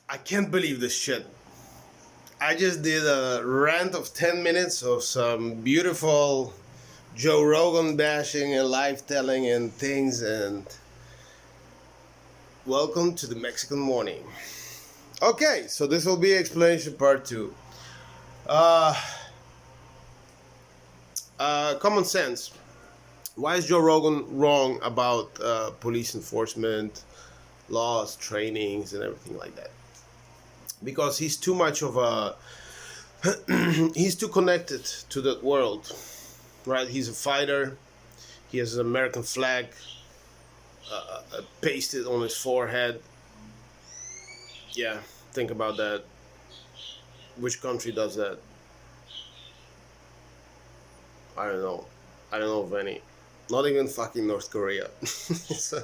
I can't believe this shit. I just did a rant of 10 minutes of some beautiful Joe Rogan bashing and live telling and things, and welcome to the Mexican morning. Okay, so this will be explanation part 2. Uh, Common sense. Why is Joe Rogan wrong about police enforcement, laws, trainings, and everything like that? Because he's too much of a he's too connected to that world, right? He's a fighter. He has an American flag pasted on his forehead. Yeah, think about that. Which country does that? I don't know. I don't know of any. Not even fucking North Korea. So,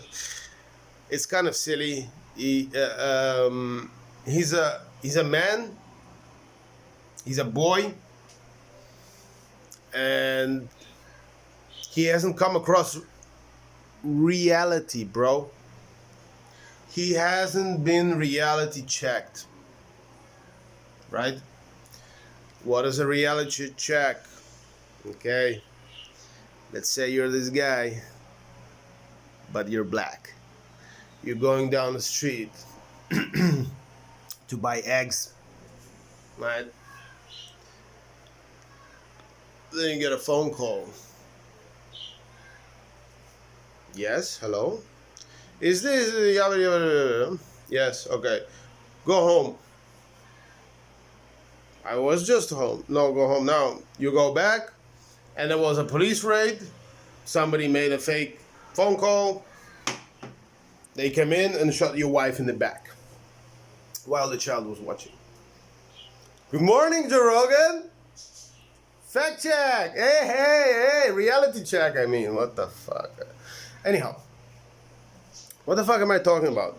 it's kind of silly. He's a man. He's a boy, and he hasn't come across reality, bro. He hasn't been reality checked, right? What is a reality check? Okay, let's say you're this guy, but you're black. You're going down the street to buy eggs, right? Then you get a phone call. Yes, hello? Is this... Yes, okay. Go home. I was just home. No, go home now. You go back, and there was a police raid. Somebody made a fake phone call. They came in and shot your wife in the back while the child was watching. Good morning, Joe Rogan. Fact check. Hey, reality check, I mean. What the fuck? Anyhow, what the fuck am I talking about?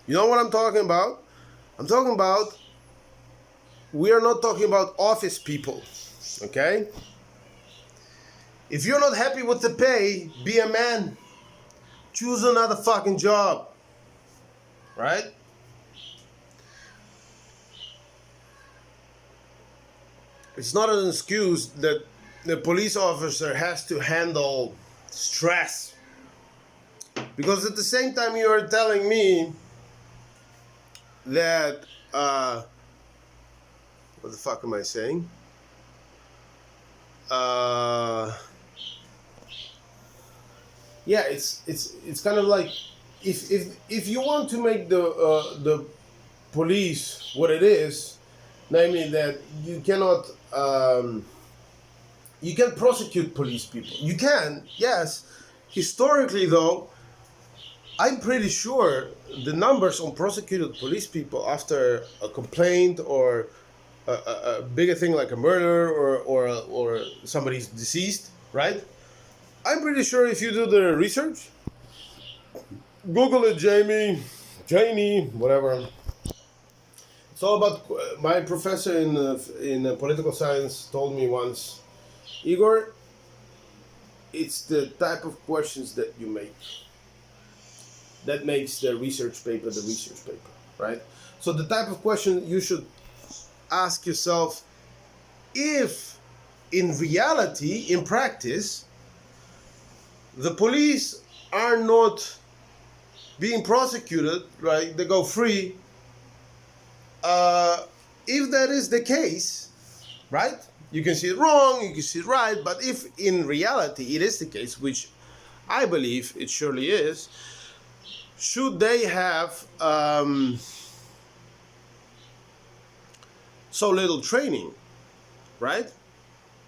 You know what I'm talking about? I'm talking about, we are not talking about office people, okay? If you're not happy with the pay, be a man. Choose another fucking job, right? It's not an excuse that the police officer has to handle stress. Because at the same time you are telling me that, what the fuck am I saying? Yeah, it's kind of like, if you want to make the police what it is, namely that you cannot you can prosecute police people. You can, yes. Historically, though, I'm pretty sure the numbers on prosecuted police people after a complaint or a bigger thing like a murder or somebody's deceased, right? I'm pretty sure if you do the research, Google it, Jamie, whatever. It's all about. My professor in political science told me once, Igor, it's the type of questions that you make that makes the research paper, right? So the type of question you should ask yourself, if in reality, in practice, the police are not being prosecuted, right? They go free. If that is the case, right? You can see it wrong, you can see it right, but if in reality it is the case, which I believe it surely is, should they have so little training, right?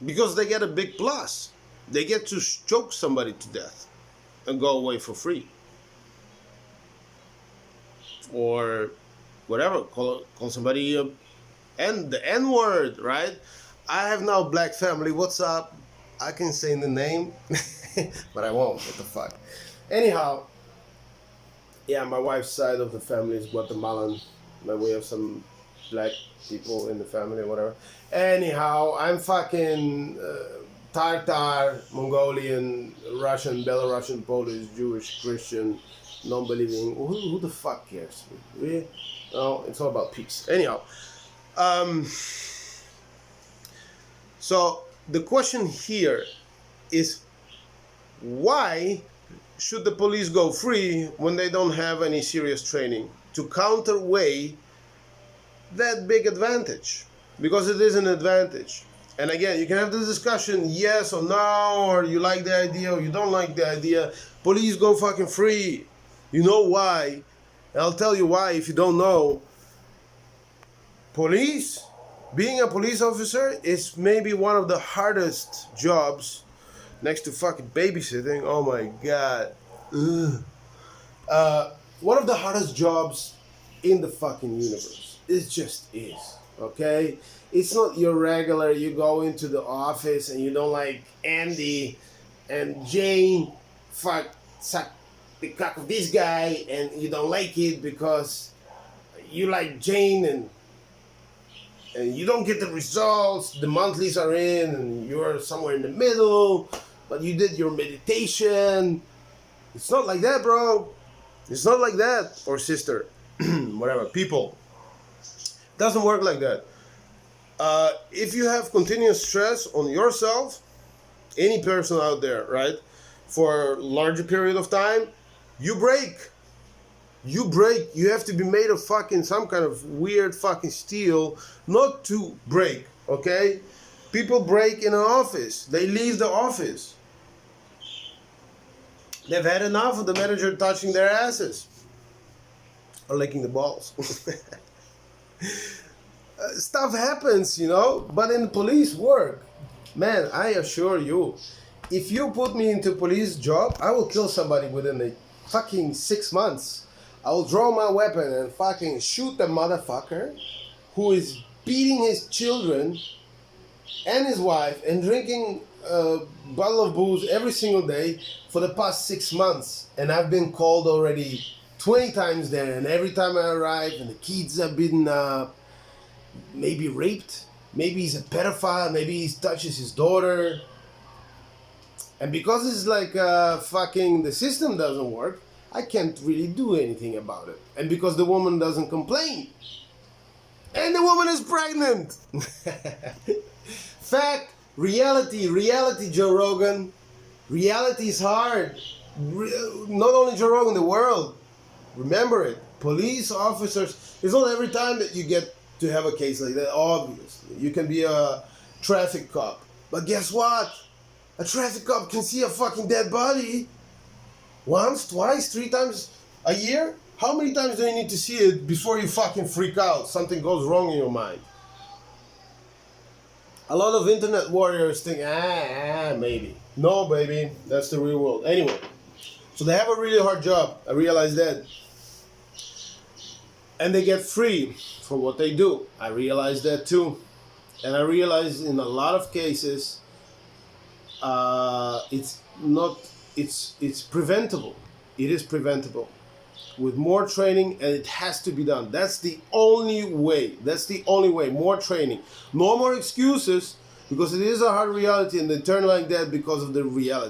Because they get a big plus. They get to choke somebody to death and go away for free. Or whatever, call somebody the N-word, right? I have now black family, what's up? I can say the name, but I won't, what the fuck. Anyhow, yeah, my wife's side of the family is Guatemalan, but we have some black people in the family or whatever. Anyhow, I'm fucking Tartar, Mongolian, Russian, Belarusian, Polish, Jewish, Christian, non-believing. Who the fuck cares? Really? No, it's all about peace. Anyhow, um, so the question here is, why should the police go free when they don't have any serious training to counterweigh that big advantage? Because it is an advantage. And again, you can have this discussion, yes or no, or you like the idea or you don't like the idea. Police go fucking free. You know why? And I'll tell you why if you don't know. Police, being a police officer is maybe one of the hardest jobs next to fucking babysitting. Oh my god. One of the hardest jobs in the fucking universe. It just is. Okay? It's not your regular, you go into the office and you don't like Andy and Jane suck the cock of this guy and you don't like it because you like Jane and you don't get the results, the monthlies are in and you're somewhere in the middle, but you did your meditation. It's not like that, bro. It's not like that. Or sister, whatever, people. Doesn't work like that. If you have continuous stress on yourself, any person out there, right, for a larger period of time, you break. You break. You have to be made of fucking some kind of weird fucking steel not to break, okay? People break in an office. They leave the office. They've had enough of the manager touching their asses or licking the balls. Stuff happens, you know, but in police work, man, I assure you, if you put me into police job, I will kill somebody within a fucking 6 months. I will draw my weapon and fucking shoot the motherfucker who is beating his children and his wife and drinking a bottle of booze every single day for the past 6 months. And I've been called already 20 times there, and every time I arrive and the kids have been maybe raped, maybe he's a pedophile, maybe he touches his daughter. And because it's like fucking the system doesn't work, I can't really do anything about it. And because the woman doesn't complain. And the woman is pregnant. Fact, reality, Joe Rogan. Reality is hard. Not only Joe Rogan, the world. Remember it. Police officers, it's not every time that you get to have a case like that, obviously. You can be a traffic cop. But guess what? A traffic cop can see a fucking dead body once, twice, 3 times a year. How many times do you need to see it before you fucking freak out? Something goes wrong in your mind. A lot of internet warriors think, maybe. No, baby, that's the real world. Anyway, so they have a really hard job. I realize that. And they get free for what they do. I realize that too. And I realize in a lot of cases, it's preventable. It is preventable with more training, and it has to be done. That's the only way. That's the only way. More training. No more excuses, because it is a hard reality, and they turn like that because of the reality.